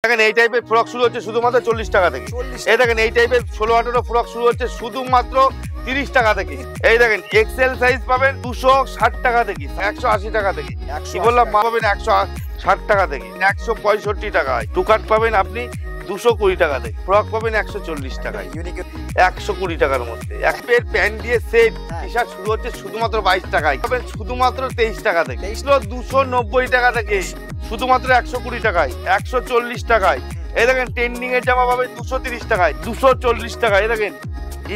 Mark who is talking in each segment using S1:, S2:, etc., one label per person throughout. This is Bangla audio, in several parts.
S1: দেখেন এই টাইপের ফ্রক শুরু হচ্ছে শুধুমাত্র 40 টাকা থেকে। এই দেখেন এই টাইপের 16-18 ফ্রক শুরু হচ্ছে শুধুমাত্র 30 টাকা থেকে। এই দেখেন এক্সেল সাইজ পাবেন 260 টাকা থেকে, 180 টাকা থেকে। কি বললাম, মা পাবেন 160 টাকা থেকে, 165 টাকায়। টু কাট পাবেন আপনি 220 টাকা থেকে। ফ্রক পাবেন 140 টাকায়, 120 টাকার মধ্যে। এক পেয়ার প্যান্ট দিয়ে সেট টি শার্ট শুরু হচ্ছে শুধুমাত্র 22 টাকায়, পাবেন শুধুমাত্র 23 টাকা থেকে। 290 টাকা থেকে শুধুমাত্র 120 টাকায়, 140 টাকায়। এই দেখেন ট্রেন্ডিং এর জামা পাবেন 230 টাকায়, 240 টাকায়। এই দেখেন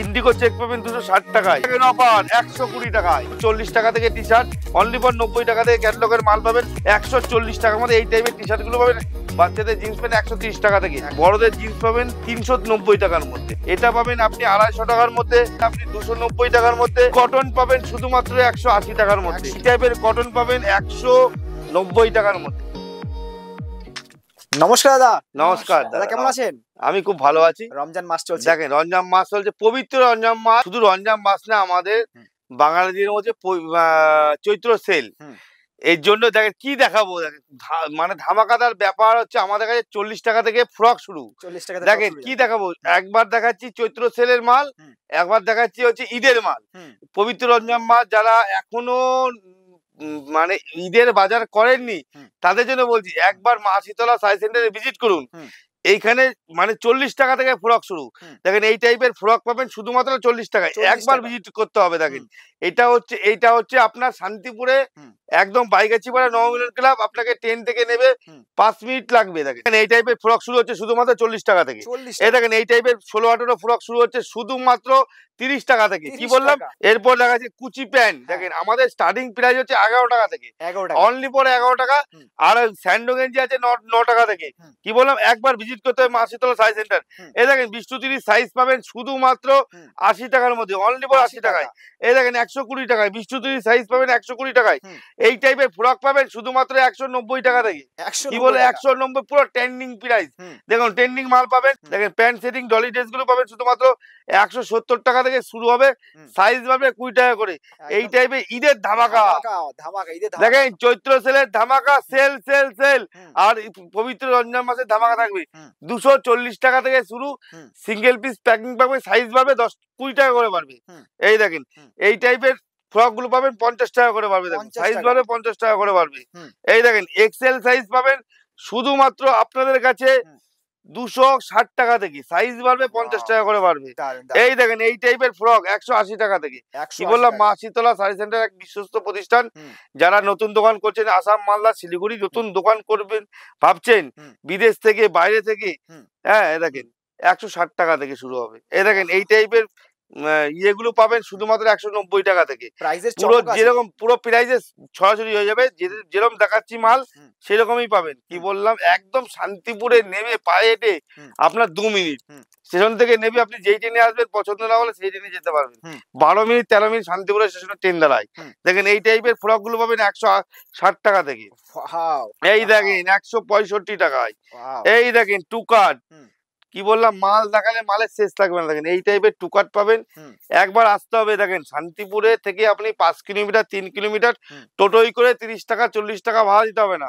S1: ইন্ডিগো চেক পাবেন 260 টাকায়। অফার 120 টাকায়, 40 টাকা থেকে টি শার্ট, অনলি ফর 90 টাকা থেকে ক্যাটালগের মাল পাবেন 140 টাকার মধ্যে। এই টাইপের টি শার্ট গুলো পাবেন। বাচ্চাদের জিন্স প্যান্ট 130 টাকা থেকে, বড়দের জিন্স পাবেন 390 টাকার মধ্যে। এটা পাবেন আপনি 250 টাকার মধ্যে, আপনি 290 টাকার মধ্যে। কটন পাবেন শুধুমাত্র 180 টাকার মধ্যে। এই টাইপের কটন পাবেন 190 টাকার মধ্যে।
S2: নমস্কার দাদা।
S1: নমস্কার
S2: দাদা, কেমন আছেন?
S1: আমি খুব ভালো আছি।
S2: রমজান মাস চলছে,
S1: দেখেন রমজান মাস চলছে, পবিত্র রমজান মাস। শুধু রমজান মাস না, আমাদের বাঙালিদের মধ্যে চৈত্র সেল। এর জন্য দেখেন কি দেখাবো, দেখেন মানে ধামাকাদার ব্যাপার হচ্ছে। আমাদের কাছে 40 টাকা থেকে ফ্রক শুরু।
S2: 40 টাকা
S1: দেখেন কি দেখাবো, একবার দেখাচ্ছি চৈত্র সেলের মাল, একবার দেখাচ্ছি হচ্ছে ঈদের মাল। পবিত্র রমজান মাস যারা এখনো মানে ঈদের বাজার করেননি, তাদের জন্য বলছি একবার মা শীতলা সাই সেন্টারে ভিজিট করুন। এইখানে মানে 40 টাকা থেকে ফ্রক শুরু। দেখেন এই টাইপের ফ্রক পাবেন শুধুমাত্র 40 টাকায়। একবার ভিজিট করতে হবে। দেখেন এইটা হচ্ছে আপনার শান্তিপুরে একদম বাইগাছিপাড়া নবমিলন ক্লাব। আপনাকে ট্রেন থেকে নেবে 5 মিনিট লাগবে। দেখেন এই টাইপের ফ্রক শুরু হচ্ছে শুধুমাত্র 40 টাকা থেকে। এই দেখেন এই টাইপের 16-18 ফ্রক শুরু হচ্ছে শুধুমাত্র 30 টাকা থেকে। কি বললাম, এরপর দেখা যাচ্ছে কুচি প্যান্ট। দেখেন আমাদের স্টার্টিং প্রাইস হচ্ছে 11 টাকা থেকে, অনলি ফর 11 টাকা। আর স্যান্ডো গেঞ্জি আছে 9 টাকা থেকে। কি বললাম, একবার ভিজিট করতে হবে মা শীতলা সাই সেন্টার। এই দেখেন 20-30 সাইজ পাবেন শুধুমাত্র 80 টাকার মধ্যে, অনলি ফর 80 টাকায়। এই দেখেন 120 টাকায় 20-30 সাইজ পাবেন 120 টাকায়। এই টাইপের ফ্রক পাবেন শুধুমাত্র 190 টাকা থেকে। কি বলে 190, পুরো ট্রেন্ডিং প্রাইস। দেখুন ট্রেন্ডিং মাল পাবেন। দেখেন প্যান্ট সেটিং ডলি ড্রেস গুলো পাবেন শুধুমাত্র 170 টাকা থেকে শুরু হবে, সাইজ পাবে 20 টাকা করে। এই টাইপের ঈদের ধামাকা। দেখেন চৈত্র সেলের ধামাকা, সেল সেল সেল। আর পবিত্র রমজান মাসের ধামাকা থাকবে। 240 টাকা থেকে শুরু, সিঙ্গেল পিস প্যাকিং পাবে, সাইজ পাবে 10-20 টাকা করে পারবে। এই দেখেন এই টাইপের ফ্রক গুলো পাবেন 50 টাকা করে পারবে। দেখেন সাইজ পাবে 50 টাকা করে পারবে। এই দেখেন এক্সেল সাইজ পাবেন শুধুমাত্র আপনাদের কাছে 260 টাকা থেকে, সাইজ বাড়বে 50 টাকা করে বাড়বে। এই দেখেন এই টাইপের ফ্রক 180 টাকা থেকে। কি বললাম, মা শীতলা শাড়ি সেন্টার এক বিশ্বস্ত প্রতিষ্ঠান। যারা নতুন দোকান করছেন, আসাম, মালদা, শিলিগুড়ি নতুন দোকান করবেন ভাবছেন, বিদেশ থেকে বাইরে থেকে, হ্যাঁ দেখেন 160 টাকা থেকে শুরু হবে। এই দেখেন এই টাইপের ইয়েগুলো পাবেন শুধুমাত্র 190 টাকা থেকে। পুরো যেরকম পুরো প্রাইসে ছড়াছড়ি হয়ে যাবে, যেরকম দেখাচ্ছি মাল সেরকমই পাবেন। কি বললাম, একদম শান্তিপুরে নেমে পায়ে হেঁটে আপনার 2 মিনিট, স্টেশন থেকে নেবে আপনি যেই ট্রেনে আসবেন, পছন্দ না হলে সেই ট্রেনে যেতে পারবেন। 12 মিনিট 13 মিনিট শান্তিপুরের স্টেশনে ট্রেন দাঁড়ায়। দেখেন এই টাইপের ফ্রক গুলো পাবেন 160 টাকা থেকে। এই দেখেন 165 টাকায়। এই দেখেন টু কাট। কি বললাম, মাল দেখালে মালের শেষ থাকবে না। দেখেন এই টাইপের টু কাট পাবেন, একবার আসতে হবে। দেখেন শান্তিপুরে থেকে আপনি 5 কিলোমিটার 3 কিলোমিটার টোটোই করে 30 টাকা 40 টাকা ভাড়া দিতে হবে না,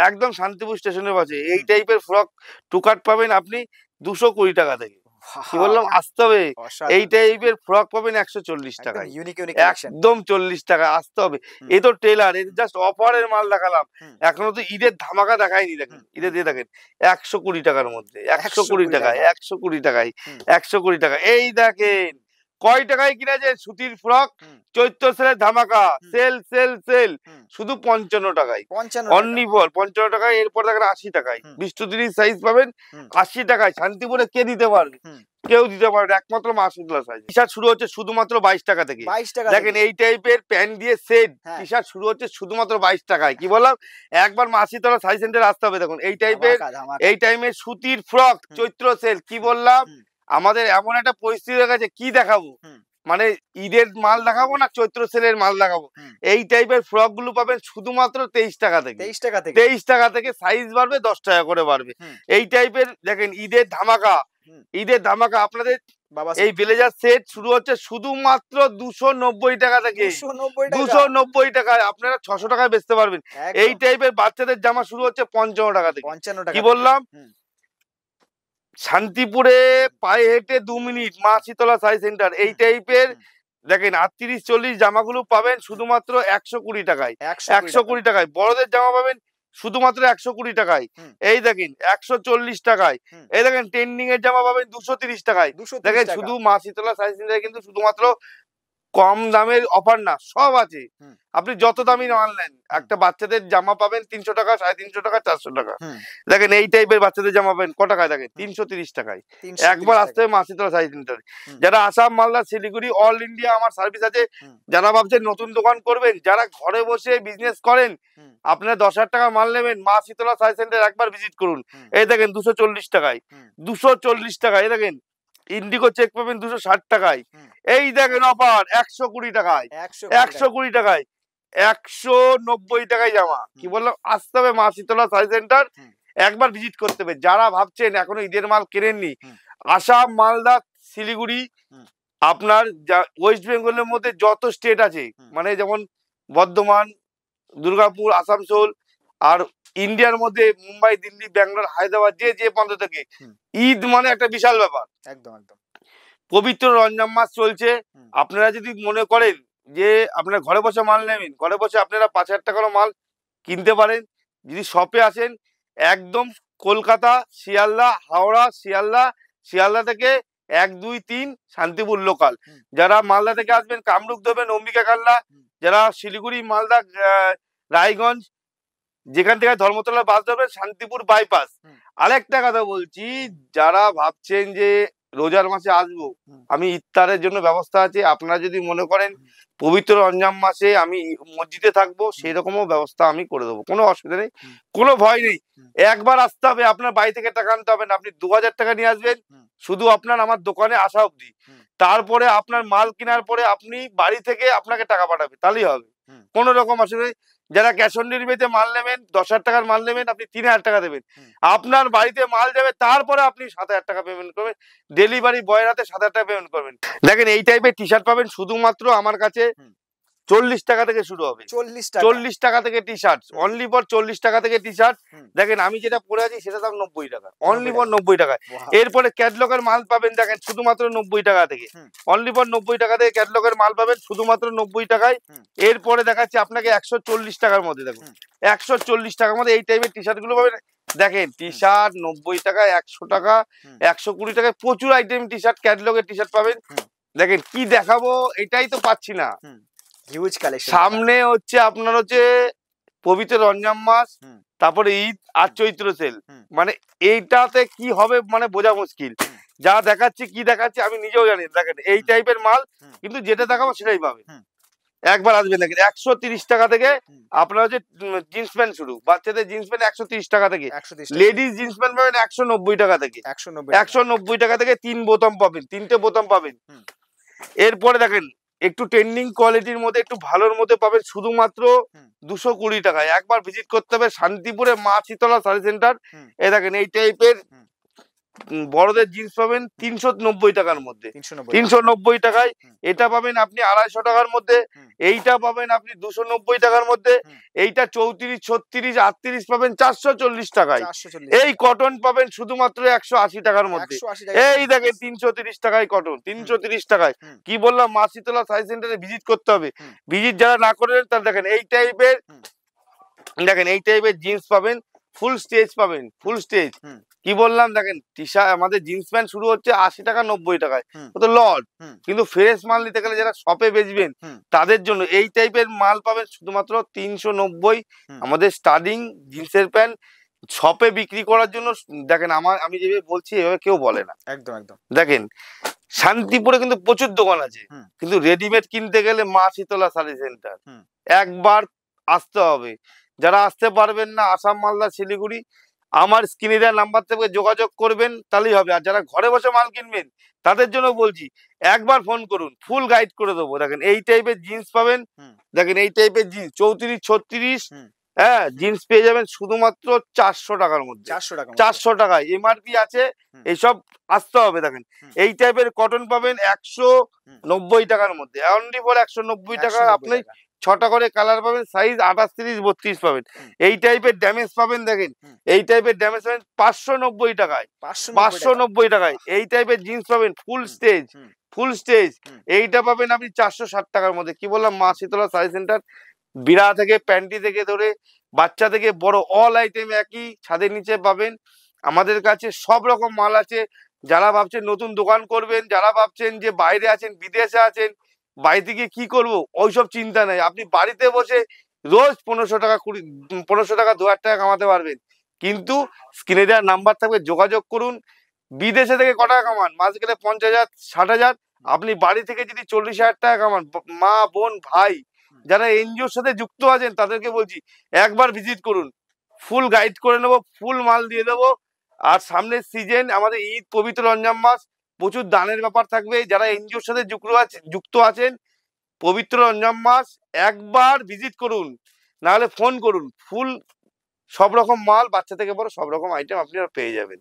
S1: একদম শান্তিপুর স্টেশনের পাশে। এই টাইপের ফ্রক টু কাট পাবেন আপনি 220 টাকা থেকে। কি বললাম, আসতে হবে। এই টাইপের ফ্রক পাবেন 140 টাকায়, একদম 40 টাকা আসতে হবে। এই তো ট্রেলার, এই জাস্ট অফারের মাল দেখালাম, এখনো তো ঈদের ধামাকা দেখায়নি। দেখেন ঈদের দিয়ে দেখেন 120 টাকার মধ্যে, 120 টাকায়, 120 টাকায়, 120 টাকা। এই দেখেন কয় টাকায় কিনেছেন সুতির ফ্রক, চৈত্র সেলের ধামাকা, সেল সেল সেল, শুধু 55 টাকায়, অনলি ফর 55 টাকায়। এরপর দেখেন 80 টাকায় 20-30 সাইজ পাবেন 80 টাকায়। শান্তিপুরে কে দিতে পারবে? কেউ দিতে পারবে, একমাত্র মা শীতলা সাইজ। টি শার্ট শুরু হচ্ছে শুধুমাত্র 22 টাকা থেকে। দেখেন এই টাইপের প্যান্ট দিয়ে সেট টি শার্ট শুরু হচ্ছে শুধুমাত্র 22 টাকায়। কি বললাম, একবার মা শীতলা সাইজ সেন্টারে আসতে হবে। দেখুন এই টাইপের এই টাইমের সুতির ফ্রক, চৈত্র সেল। কি বললাম, আমাদের এমন একটা পরিস্থিতি হয়ে গেছে, কি দেখাবো মানে ঈদের মাল দেখাবো না চৈত্র সেলের মাল দেখাবো। এই টাইপের ফ্রক গুলো পাবেন শুধুমাত্র 23 টাকা থেকে। 23 টাকা থেকে সাইজ বাড়বে 10 টাকা করে বাড়বে। এই টাইপের দেখেন ঈদের ধামাকা, ঈদের ধামাকা আপনাদের এই ব্লেজার সেট শুরু হচ্ছে শুধুমাত্র 290 টাকা থেকে। 290 টাকায় আপনারা 600 টাকায় বেচতে পারবেন। এই টাইপের বাচ্চাদের জামা শুরু হচ্ছে 55 টাকা থেকে। কি বললাম, শান্তিপুরে পায়ে হেঁটে 2 মিনিট মা শীতলা শাড়ি সেন্টার, এই টাইপের দেখেন 38-40 জামাগুলো পাবেন শুধুমাত্র 120 টাকায়। 120 টাকায় বড়দের জামা পাবেন শুধুমাত্র 120 টাকায়। এই দেখেন 140 টাকায়। এই দেখেন ট্রেন্ডিং এর জামা পাবেন 230 টাকায়। দেখেন শুধু মা শীতলা শাড়ি সেন্টারে কিন্তু শুধুমাত্র কম দামের অফার না, সব আছে। আপনি যত দামি মাল নেন, একটা বাচ্চাদের জামা পাবেন 300 টাকা, 350 টাকা, 400 টাকা। দেখেন এই টাইপের বাচ্চাদের জামা পাবেন ক টাকায়? দেখেন 330 টাকায়। একবার আসতে হবে মা শীতলা শাড়ি সেন্টারে। যারা আসাম, মালদা, শিলিগুড়ি, অল ইন্ডিয়া আমার সার্ভিস আছে। যারা ভাবছেন নতুন দোকান করবেন, যারা ঘরে বসে বিজনেস করেন, আপনারা 10,000 টাকা মাল নেবেন, মা শীতলা শাড়ি সেন্টার একবার ভিজিট করুন। এই দেখেন 240 টাকায়, 240 টাকায়। এই দেখেন ইন্ডিগো চেক পাবেন 260 টাকায়। এই দেখেন অফার 120 টাকায়, 120 টাকায়, 190 টাকায় জামা। কি বললাম? আসতে হবে মা শীতলা শাড়ি সেন্টার, একবার ভিজিট করতে হবে। যারা ভাবছেন এখনো ঈদের মাল কেনেননি, আসাম, মালদা, শিলিগুড়ি, আপনার ওয়েস্ট বেঙ্গলের মধ্যে যত স্টেট আছে, মানে যেমন বর্ধমান, দুর্গাপুর, আসানসোল, আর ইন্ডিয়ার মধ্যে মুম্বাই, দিল্লি, ব্যাঙ্গালোর, হায়দ্রাবাদ, যে প্রান্ত থেকে, ঈদ মানে একটা বিশাল ব্যাপার।
S2: একদম একদম।
S1: পবিত্র রমজান মাস চলছে। আপনারা যদি মনে করেন যে আপনারা ঘরে বসে মাল নেবেন, ঘরে বসে আপনারা 5,000 টাকারও মাল কিনতে পারেন। যদি শপে আসেন, একদম কলকাতা, শিয়ালদা, হাওড়া, শিয়ালদা থেকে 1, 2, 3 শান্তিপুর লোকাল। যারা মালদা থেকে আসবেন, কামরূপ দেবেন, অম্বিকা কাল্লা। যারা শিলিগুড়ি, মালদা, রায়গঞ্জ, যেখান থেকে ধর্মতলা বাস ধরবেন, শান্তিপুর বাইপাস। আরেকটা কথা বলছি, যারা ভাবছেন যে রোজার মাসে আসবো, আমি ইফতারের জন্য ব্যবস্থা আছে। আপনারা যদি মনে করেন পবিত্র রমজান মাসে আমি মসজিদে থাকবো, সেই রকমও ব্যবস্থা আমি করে দেবো, কোনো অসুবিধা নেই, কোনো ভয় নেই। একবার আসতে হবে, আপনার বাড়ি থেকে টাকা আনতে হবে না। আপনি 2000 টাকা নিয়ে আসবেন, শুধু আপনার আমার দোকানে আসা অবধি। তারপরে আপনার মাল কেনার পরে আপনি বাড়ি থেকে আপনাকে টাকা পাঠাবে, তাহলেই হবে, কোনো রকম অসুবিধা নেই। যারা ক্যাশ অন ডেলিভারিতে মাল নেবেন, 10,000 টাকার মাল নেবেন, আপনি 3,000 টাকা দেবেন। আপনার বাড়িতে মাল যাবে, তারপরে আপনি 7,000 টাকা পেমেন্ট করবেন। ডেলিভারি বয়ের হাতে 7,000 টাকা পেমেন্ট করবেন। দেখেন এই টাইপের টি শার্ট পাবেন শুধুমাত্র আমার কাছে 40 টাকা থেকে শুরু হবে। 40 টাকা থেকে টি শার্ট, অনলি ফর 40 টাকা থেকে টি শার্ট। দেখেন আমি যেটা পরে আছি সেটা দাম 90 টাকা, অনলি ফর 90 টাকায়। এরপরে ক্যাটলগের মাল পাবেন দেখেন শুধুমাত্র 90 টাকা থেকে, অনলি ফর 90 টাকা থেকে ক্যাটলগের মাল পাবেন শুধুমাত্র 90 টাকায়। এরপরে দেখাচ্ছি আপনাকে 140 টাকার মধ্যে। দেখুন 140 টাকার মধ্যে এই টাইপের টি শার্ট গুলো পাবেন। দেখেন টি শার্ট 90 টাকা, 100 টাকা, 120 টাকায় প্রচুর আইটেম টি শার্ট, ক্যাটলগের টি শার্ট পাবেন। দেখেন কি দেখাবো, এটাই তো পাচ্ছি না।
S2: Huge collection.
S1: সামনে হচ্ছে আপনার হচ্ছে পবিত্র রমজান মাস, তারপরে ঈদ আর চৈত্র সেল, মানে এইটাতে কি হবে মানে বোঝা মুশকিল। যা দেখাচ্ছি কি দেখাচ্ছি আমি নিজেও জানি। দেখেন এই টাইপের মাল, কিন্তু যেটা দেখাবো সেটাই পাবে। একবার আসবেন। দেখেন 130 টাকা থেকে আপনার হচ্ছে জিন্স প্যান্ট শুরু, বাচ্চাদের জিন্স প্যান্ট 130 টাকা থেকে, লেডিস জিন্স প্যান্ট পাবেন 190 টাকা থেকে, 190 টাকা থেকে 3 বোতাম পাবেন, 3টে বোতাম পাবেন। এরপরে দেখেন একটু ট্রেন্ডিং কোয়ালিটির মধ্যে, একটু ভালোর মধ্যে পাবেন শুধুমাত্র 220 টাকায়। একবার ভিজিট করতে হবে শান্তিপুরে মা শীতলা শাড়ি সেন্টার। এই দেখেন এই টাইপের বড়দের জিন্স পাবেন 390 টাকার মধ্যে, 390 টাকায়। এটা পাবেন আপনি 250 টাকার মধ্যে, এইটা পাবেন আপনি 290 টাকার মধ্যে, এইটা 34, 36, 38 পাবেন 440 টাকায়। এই কটন পাবেন শুধুমাত্র 180 টাকার মধ্যে। এই দেখেন 330 টাকায় কটন, 330 টাকায়। কি বললাম, মা শীতলা শাড়ি সেন্টারে ভিজিট করতে হবে। ভিজিট যারা না করেন তারা দেখেন এই টাইপের, দেখেন এই টাইপের জিন্স পাবেন, ফুল স্টেজ পাবেন, ফুল স্টেজ। কি বললাম, দেখেন টি শার্ট আমাদের জিন্স প্যান্ট শুরু হচ্ছে 80 টাকা 90 টাকায়, তো লট। কিন্তু ফ্রেশ মাল নিতে গেলে যারা শপে বেচবেন তাদের জন্য এই টাইপের মাল পাবেন শুধুমাত্র 390। আমাদের স্টার্টিং জিন্সের প্যান্ট শপে বিক্রি করার জন্য দেখেন আমি যেভাবে বলছি এভাবে কেউ বলে না।
S2: একদম একদম।
S1: দেখেন শান্তিপুরে কিন্তু প্রচুর দোকান আছে, কিন্তু রেডিমেড কিনতে গেলে মা শীতলা শাড়ি সেন্টার একবার আসতে হবে। যারা আসতে পারবেন না, আসাম, মালদা, শিলিগুড়ি, আমার স্ক্রিনে দেওয়া নাম্বার থেকে যোগাযোগ করবেন, তাহলেই হবে। আর যারা ঘরে বসে মাল কিনবেন তাদের জন্য বলছি একবার ফোন করুন, ফুল গাইড করে দেবো। দেখেন এই টাইপের জিন্স পাবেন, দেখেন এই টাইপের জিন্স 34, 36, হ্যাঁ জিন্স পেয়ে যাবেন শুধুমাত্র 400 টাকার মধ্যে, 400 টাকায় এমআরপি আছে। এইসব আসতে হবে। দেখেন এই টাইপের কটন পাবেন 190 টাকার মধ্যে, অনলি ফর 190 টাকা। আপনি 6টা করে কালার পাবেন, সাইজ 28, 30, 32 পাবেন। এই টাইপের ড্যামেজ পাবেন, দেখেন এই টাইপের ড্যামেজ পাবেন 590 টাকায়, 590 টাকায়। এই টাইপের জিন্স পাবেন ফুল স্টেজ, এইটা পাবেন আপনি 460 টাকার মধ্যে। কি বললাম, মা শীতলা শাড়ি সেন্টার। বিড়া থেকে প্যান্টি থেকে ধরে বাচ্চা থেকে বড় অল আইটেম একই ছাদের নিচে পাবেন। আমাদের কাছে সব রকম মাল আছে। যারা ভাবছেন নতুন দোকান করবেন, যারা ভাবছেন যে বাইরে আছেন, বিদেশে আছেন, বাড়িতে গিয়ে কি করবো, ওইসব চিন্তা নেই। আপনি বাড়িতে বসে রোজ 1500 টাকা 1500 টাকা 2000 টাকা কামাতে পারবেন। কিন্তু স্ক্রিনে দেওয়ার নাম্বার থাকবে, যোগাযোগ করুন। বিদেশে থেকে ক টাকা কামান, মাস গেলে 50,000 60,000। আপনি বাড়ি থেকে যদি 40,000 টাকা কামান, মা বোন ভাই যারা এনজিওর সাথে যুক্ত আছেন তাদেরকে বলছি একবার ভিজিট করুন। ফুল গাইড করে নেবো, ফুল মাল দিয়ে দেবো। আর সামনের সিজন আমাদের ঈদ, পবিত্র রমজান মাস, প্রচুর দানের ব্যাপার থাকবে। যারা এনজিওর সাথে যুক্ত আছেন, পবিত্র রমজান মাস একবার ভিজিট করুন, নাহলে ফোন করুন। ফুল সব রকম মাল, বাচ্চা থেকে বড় সব রকম আইটেম আপনারা পেয়ে যাবেন।